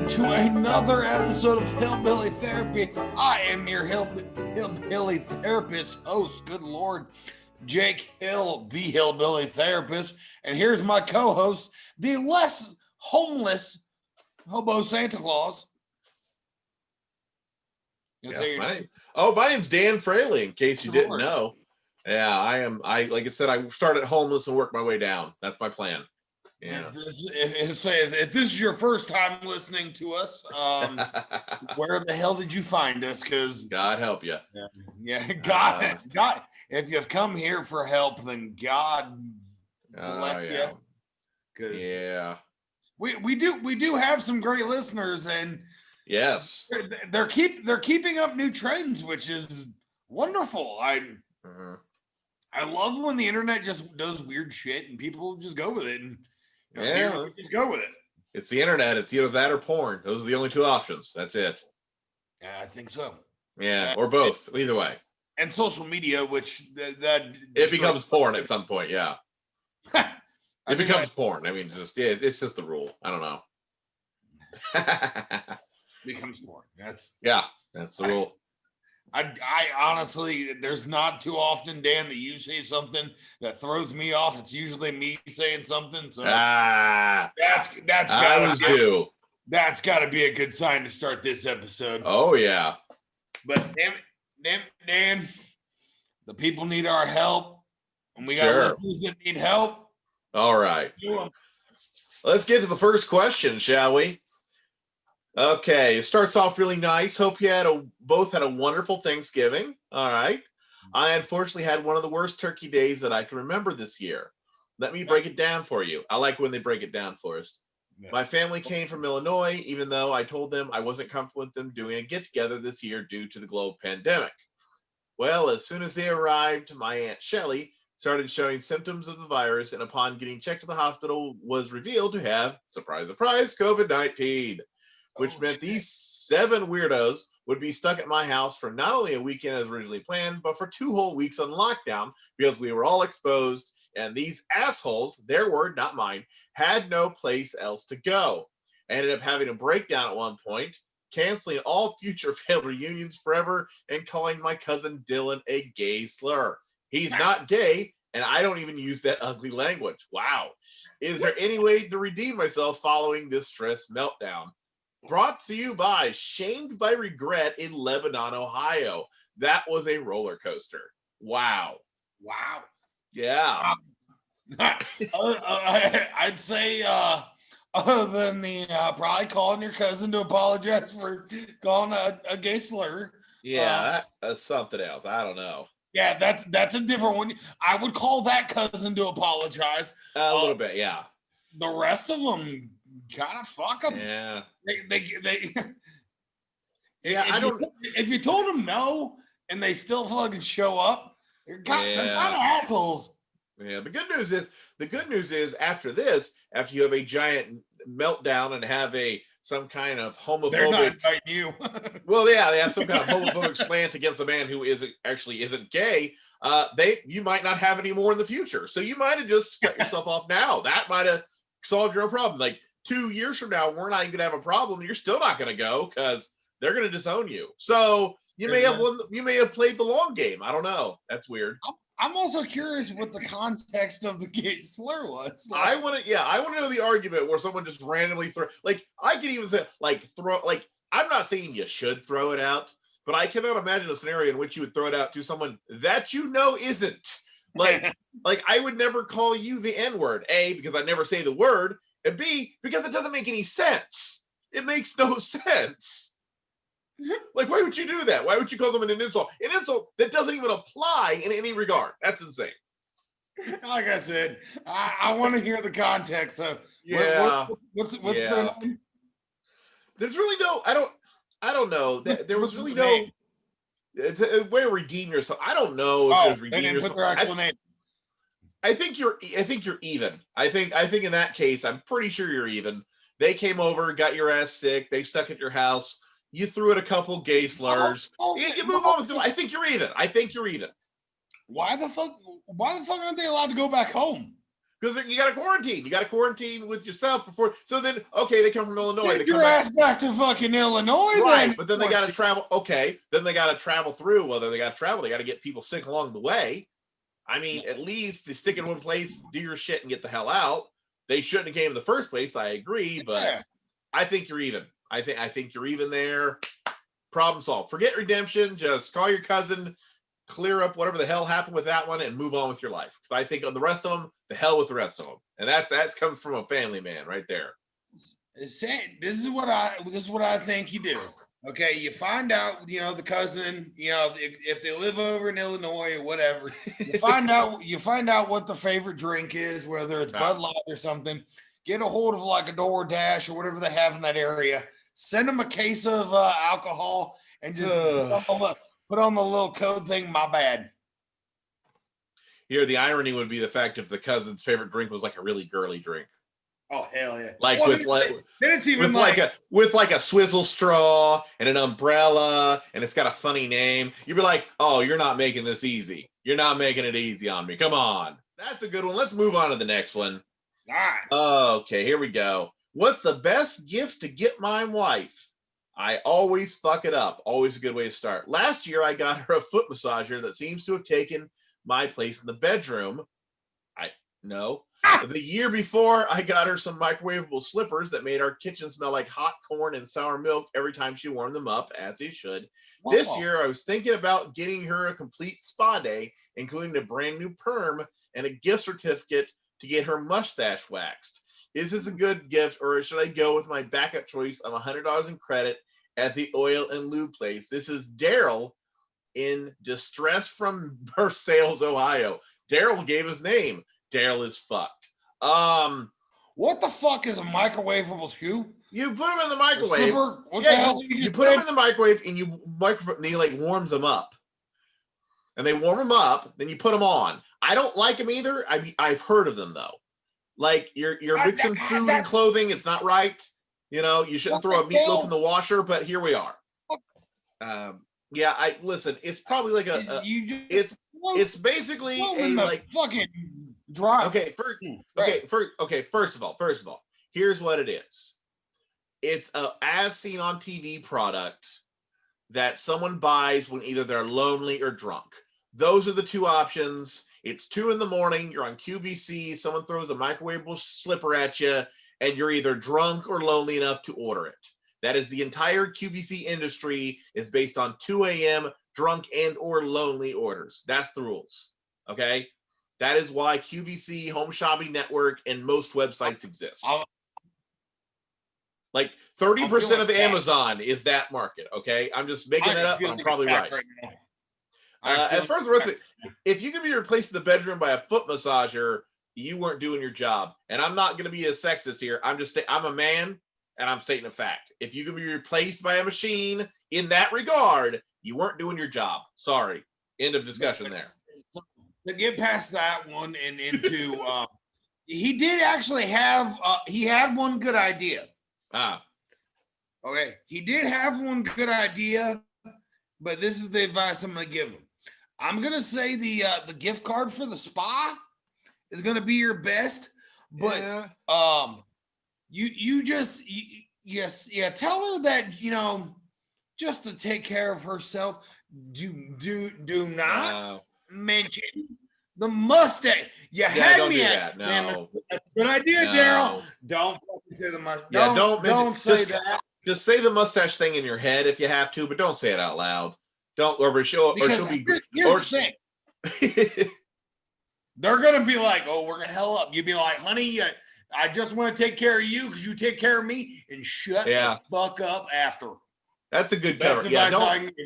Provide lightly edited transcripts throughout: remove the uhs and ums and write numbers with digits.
to another episode of Hillbilly Therapy. I am your Hillbilly Therapist host, good Lord, Jake Hill, the Hillbilly Therapist. And here's my co-host, the less homeless hobo Santa Claus. My name's Dan Fraley, in case you didn't know. Yeah, I am. Like I said, I started homeless and worked my way down. That's my plan. Yeah. If this is your first time listening to us, where the hell did you find us? Because God help you. God. If you've come here for help, then God bless you. Because we do have some great listeners, and yes, they're keeping up new trends, which is wonderful. I love when the internet just does weird shit and people just go with it. And just go with it. It's the internet. It's either that or porn. Those are the only two options. That's it. I think so. Yeah, or both. Either way. And social media, which that it becomes porn at some point. Yeah, it becomes porn. I mean, it's just the rule. I don't know. Becomes porn. That's the rule. I honestly, there's not too often, Dan, that you say something that throws me off. It's usually me saying something. So that's got to be a good sign to start this episode. Oh yeah. But Dan, the people need our help, and we got listeners that need help. All right. Let's get to the first question, shall we? Okay, it starts off really nice. Hope you both had a wonderful Thanksgiving. All right. I unfortunately had one of the worst turkey days that I can remember this year. Let me break it down for you. I like when they break it down for us. Yes. My family came from Illinois, even though I told them I wasn't comfortable with them doing a get-together this year due to the global pandemic. Well, as soon as they arrived, my Aunt Shelley started showing symptoms of the virus, and upon getting checked to the hospital, was revealed to have, surprise, surprise, COVID-19. Which meant these 7 weirdos would be stuck at my house for not only a weekend as originally planned, but for 2 whole weeks on lockdown because we were all exposed, and these assholes, their word, not mine, had no place else to go. I ended up having a breakdown at one point, canceling all future family reunions forever and calling my cousin Dylan a gay slur. He's not gay, and I don't even use that ugly language. Wow. Is there any way to redeem myself following this stress meltdown? Brought to you by Shamed by Regret in Lebanon, Ohio. That was a roller coaster. Wow. Yeah. I'd say, other than the probably calling your cousin to apologize for calling a gay slur. Yeah, that's something else. I don't know. Yeah, that's a different one. I would call that cousin to apologize. A little bit, yeah. The rest of them, kind of fuck them. Yeah. They yeah, if you told them no and they still fucking show up, they're kind of assholes. Yeah, the good news is after this, after you have a giant meltdown and have some kind of homophobic, they're not inviting you. Well, yeah, they have some kind of homophobic slant against a man who isn't gay. You might not have any more in the future. So you might have just cut yourself off now. That might have solved your problem. Like 2 years from now, we're not even gonna have a problem. You're still not gonna go because they're gonna disown you. So you may have played the long game. I don't know. That's weird. I'm also curious what the context of the gay slur was. I want to know the argument where someone just randomly I could even say I'm not saying you should throw it out, but I cannot imagine a scenario in which you would throw it out to someone that you know isn't. Like I would never call you the N-word, A, because I never say the word, and B, because it doesn't make any sense. It makes no sense. Like, why would you do that? Why would you call someone an insult? An insult that doesn't even apply in any regard. That's insane. Like I said, I want to hear the context of what's the name? There's really no, I don't know. There was really no, it's a way to redeem yourself. I don't know if there's redeem yourself. I think you're even. I think in that case, I'm pretty sure you're even. They came over, got your ass sick. They stuck at your house. You threw it a couple gay slurs. You move on with it. I think you're even. Why the fuck aren't they allowed to go back home? because you got to quarantine. You got to quarantine with yourself before. So then, okay, they come from Illinois. Take your ass back to fucking Illinois, right? then. But then they got to travel. Okay, then they got to travel through. Well, then they got to travel. They got to get people sick along the way. I mean, at least they stick in one place, do your shit, and get the hell out. They shouldn't have came in the first place. I agree, but I think you're even. I think you're even there. Problem solved. Forget redemption. Just call your cousin, clear up whatever the hell happened with that one, and move on with your life. Because I think on the rest of them, the hell with the rest of them. And that's comes from a family man right there. This is what I think you do. Okay, you find out, the cousin, if they live over in Illinois or whatever, you find out what the favorite drink is, whether it's Bud Light or something. Get a hold of like a DoorDash or whatever they have in that area. Send them a case of alcohol and just put on the little code thing. My bad. Here, the irony would be the fact if the cousin's favorite drink was like a really girly drink. Oh hell yeah! Like with a swizzle straw and an umbrella, and it's got a funny name. You'd be like, "Oh, you're not making this easy. You're not making it easy on me. Come on." That's a good one. Let's move on to the next one. All right. Okay, here we go. What's the best gift to get my wife? I always fuck it up. Always a good way to start. Last year, I got her a foot massager that seems to have taken my place in the bedroom. No. The year before, I got her some microwavable slippers that made our kitchen smell like hot corn and sour milk every time she warmed them up, as they should. Wow. This year, I was thinking about getting her a complete spa day, including a brand new perm and a gift certificate to get her mustache waxed. Is this a good gift, or should I go with my backup choice of $100 in credit at the oil and lube place? This is Daryl in distress from Versailles, Ohio. Daryl gave his name. Daryl is fucked. What the fuck is a microwavable shoe? You put them in the microwave. You put them in the microwave and they like warms them up. And they warm them up, then you put them on. I don't like them either. I've heard of them though. Like you're mixing food and clothing. It's not right. You shouldn't throw a meatloaf in the washer, but here we are. Listen. It's probably like it's basically a like fucking dry. Okay, first of all, here's what it is. It's a as seen on TV product that someone buys when either they're lonely or drunk. Those are the two options. It's 2 a.m. You're on QVC. Someone throws a microwavable slipper at you, and you're either drunk or lonely enough to order it. That is the entire QVC industry is based on 2 a.m. drunk and or lonely orders. That's the rules. Okay. That is why QVC, Home Shopping Network, and most websites exist. Like 30% of Amazon is that market. Okay. I'm just making that up, but I'm probably right. As far as the rest of it, if you can be replaced in the bedroom by a foot massager, you weren't doing your job. And I'm not going to be a sexist here. I'm a man and I'm stating a fact. If you can be replaced by a machine in that regard, you weren't doing your job. Sorry. End of discussion there. To get past that one and into, he did actually have, he had one good idea. Okay. He did have one good idea, but this is the advice I'm going to give him. I'm going to say the gift card for the spa is going to be your best, but you tell her that, just to take care of herself. Do not mention the mustache. You had me at no. Good idea, no. Daryl. Don't fucking say the mustache. Yeah, don't say that. Just say the mustache thing in your head if you have to, but don't say it out loud. Don't or she'll be. Here's the thing. They're gonna be like, "Oh, we're gonna hell up." You'd be like, "Honey, I just want to take care of you because you take care of me, and shut the fuck up after." That's a good cover. Yeah,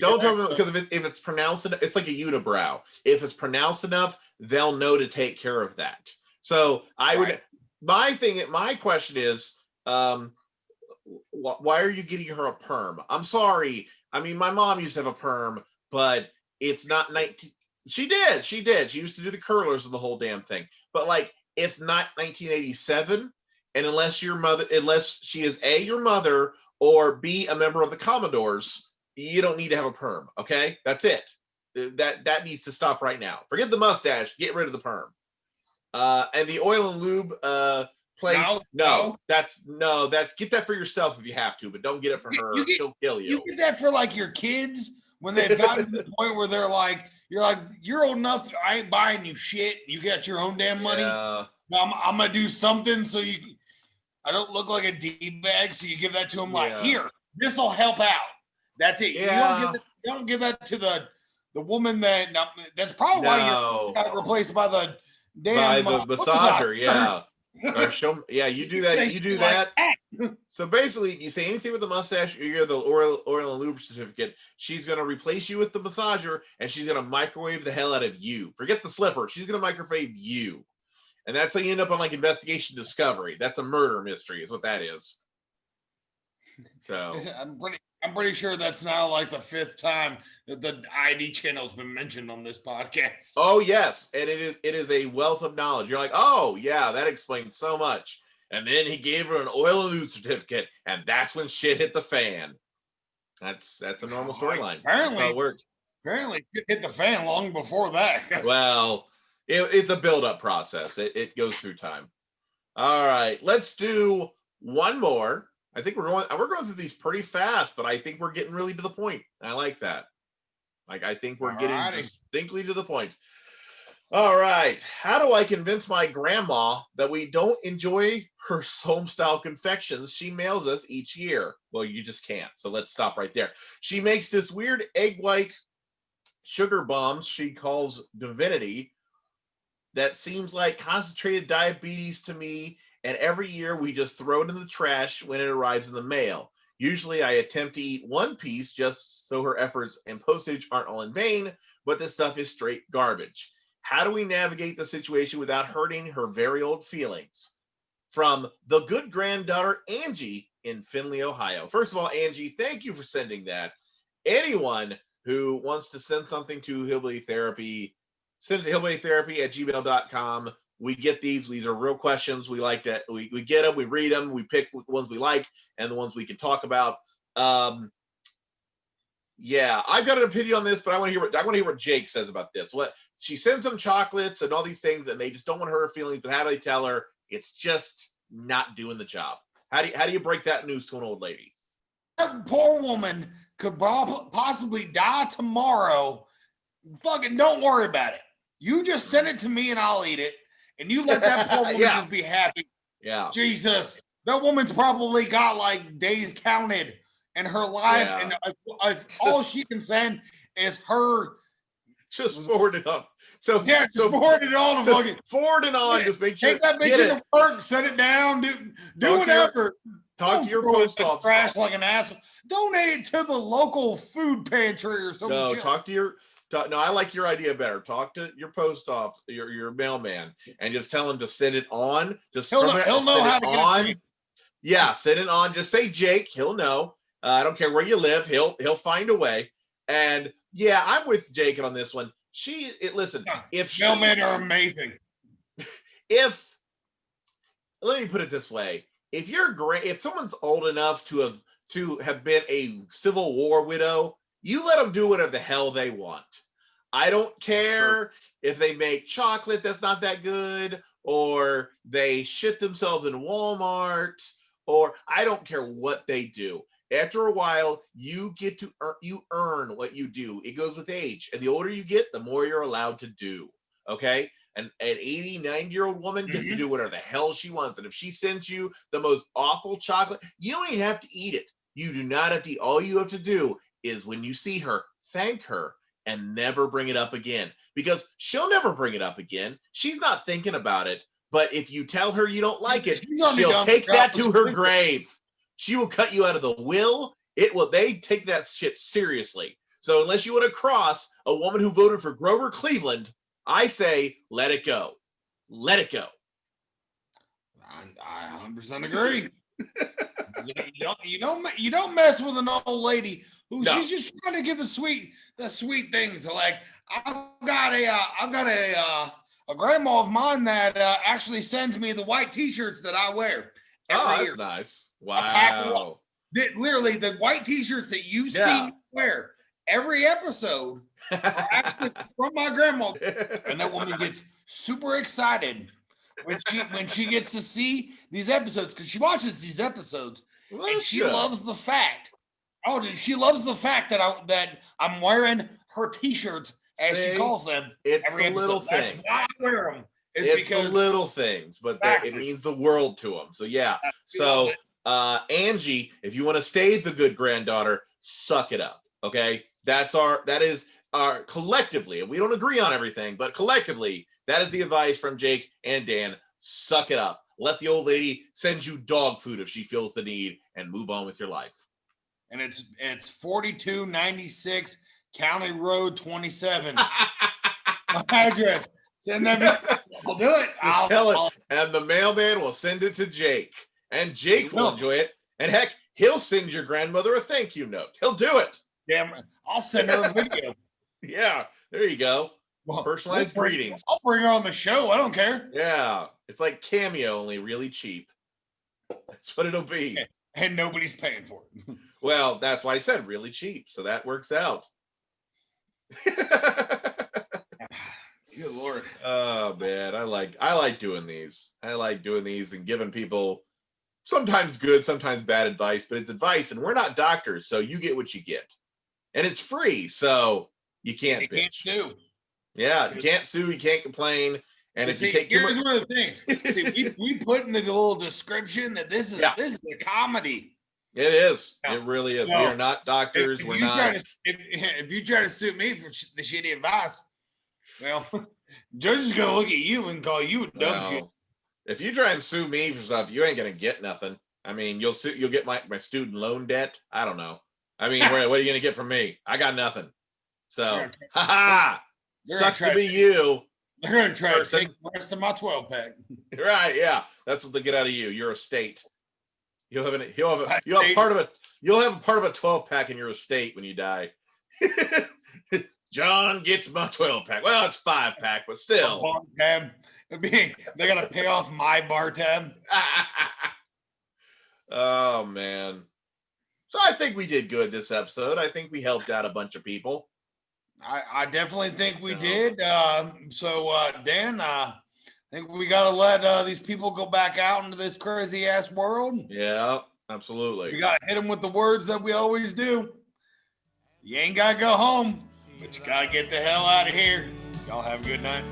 don't tell them because if it's pronounced, it's like a unibrow. If it's pronounced enough, they'll know to take care of that. So I would. My question is, why are you getting her a perm? I'm sorry. I mean, my mom used to have a perm, but it's not 19. She did. She used to do the curlers and the whole damn thing. But like, it's not 1987. And unless she is A, your mother, or B, a member of the Commodores, you don't need to have a perm. Okay, that's it. That needs to stop right now. Forget the mustache. Get rid of the perm. And the oil and lube place. That's get that for yourself if you have to, but don't get it for her. She'll kill you. You get that for like your kids when they've gotten to the point where they're like, you're old enough. I ain't buying you shit. You got your own damn money. Yeah. I'm gonna do something so I don't look like a D-bag. So you give that to them like, here, this will help out. That's it. Yeah. You don't give that to the woman that's probably why you got replaced by the damn massager. Yeah. You do that. You do that. So basically, you say anything with the mustache, or you're the oil and lube certificate, she's going to replace you with the massager, and she's going to microwave the hell out of you. Forget the slipper. She's going to microwave you. And that's how you end up on like Investigation Discovery. That's a murder mystery is what that is. So I'm pretty sure that's now like the 5th time that the ID channel's been mentioned on this podcast. Oh yes, and it is a wealth of knowledge. You're like, oh yeah, that explains so much. And then he gave her an oil and lube certificate, and that's when shit hit the fan. That's a normal storyline. That's how it works. Apparently, it hit the fan long before that. Well, it's a build-up process. It goes through time. All right, let's do one more. I think we're going through these pretty fast, but I think we're getting really to the point. I like that. Like, I think we're getting distinctly to the point. All right. How do I convince my grandma that we don't enjoy her home-style confections she mails us each year? Well, you just can't. So let's stop right there. She makes this weird egg white sugar bombs she calls divinity that seems like concentrated diabetes to me. And every year we just throw it in the trash when it arrives in the mail. Usually I attempt to eat one piece just so her efforts and postage aren't all in vain, but this stuff is straight garbage. How do we navigate the situation without hurting her very old feelings? From the good granddaughter, Angie in Findlay, Ohio. First of all, Angie, thank you for sending that. Anyone who wants to send something to Hillbilly Therapy, send it to hillbillytherapy@gmail.com. We get these. These are real questions. We like to, we get them, we read them, we pick the ones we like and the ones we can talk about. Yeah, I've got an opinion on this, but I want to hear what Jake says about this. What she sends them chocolates and all these things, and they just don't want to hurt her feelings. But how do they tell her it's just not doing the job? How do you break that news to an old lady? That poor woman could possibly die tomorrow. Fucking don't worry about it. You just send it to me and I'll eat it. And you let that poor woman just be happy. Yeah. Jesus. That woman's probably got like days counted in her life. Yeah. And if all she can send is her. Just forward it on. So yeah, just forward it on. Forward it on. Just make sure. Take that bitch into work, set it down, do whatever. Talk to your post office. Trash like an asshole. Donate it to the local food pantry or something. No, talk to your. No, I like your idea better. Talk to your post office, your mailman, and just tell him to send it on. Just he'll know how to get it on. Yeah, send it on. Just say Jake. He'll know. I don't care where you live. He'll find a way. And yeah, I'm with Jake on this one. Listen. If mailmen are amazing. Let me put it this way: if someone's old enough to have been a Civil War widow, you let them do whatever the hell they want. I don't care if they make chocolate that's not that good, or they shit themselves in Walmart, or I don't care what they do. After a while, you get to earn what you do. It goes with age. And the older you get, the more you're allowed to do. Okay? And an 80, 90-year-old woman gets to do whatever the hell she wants. And if she sends you the most awful chocolate, you don't even have to eat it. You do not have to eat. All you have to do is when you see her, thank her and never bring it up again, because she'll never bring it up again. She's not thinking about it. But if you tell her you don't like it, she'll take that to her grave. She will cut you out of the will. They take that shit seriously. So unless you want to cross a woman who voted for Grover Cleveland, I say, let it go. Let it go. I 100% agree. You don't mess with an old lady who she's just trying to give the sweet things. Like I've got a grandma of mine that actually sends me the white T-shirts that I wear. That's year. Nice. Wow. Literally the white T-shirts that you see me wear every episode are actually from my grandma, and that woman gets super excited when she gets to see these episodes, because she watches these episodes, Well, and that's she good. loves the fact. Oh, she loves the fact that I'm wearing her T-shirts, as she See? calls them. It's every the little episode. That's things. why I wear them. It's the Because little things, but it means the world to them. So yeah. So Angie, if you want to stay the good granddaughter, suck it up. Okay, that is our collectively, and we don't agree on everything, but collectively, that is the advice from Jake and Dan. Suck it up. Let the old lady send you dog food if she feels the need, and move on with your life. And it's 4296 County Road 27. My address. Send that. I'll do it. Just tell it, and the mailman will send it to Jake, and Jake will enjoy it. And heck, he'll send your grandmother a thank you note. He'll do it. Damn, I'll send her a video. Yeah, there you go. Well, personalized greetings. I'll bring her on the show. I don't care. Yeah, it's like Cameo, only really cheap. That's what it'll be. And nobody's paying for it. Well, that's why I said really cheap, so that works out. Good Lord. Oh man, I like doing these. I like doing these and giving people sometimes good, sometimes bad advice, but it's advice, and we're not doctors, so you get what you get, and it's free, so you can't bitch. Can't sue. Yeah, you can't sue, you can't complain, and if you take too much. Here's one of the things. See, we put in the little description that this is a comedy. It is. Yeah. It really is. No. We are not doctors. We're not. If you try to sue me for the shitty advice, well, judge is gonna look at you and call you a dumb shit. If you try and sue me for stuff, you ain't gonna get nothing. I mean, you'll get my student loan debt. I don't know. I mean, what are you gonna get from me? I got nothing. So, sucks to be you. They're gonna try to take the rest of my 12-pack. Right? Yeah, that's what they get out of you. You're a estate. You'll have part of a 12-pack in your estate when you die. John gets my 12-pack. Well, it's 5-pack, but still. Bar tab. They're gonna pay off my bar tab. Oh man. So I think we did good this episode. I think we helped out a bunch of people. I definitely think we did. Dan, I think we got to let these people go back out into this crazy ass world. Yeah, absolutely. We got to hit them with the words that we always do. You ain't got to go home, but you got to get the hell out of here. Y'all have a good night.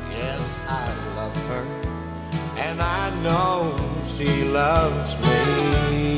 Yes, I love her, and I know she loves me.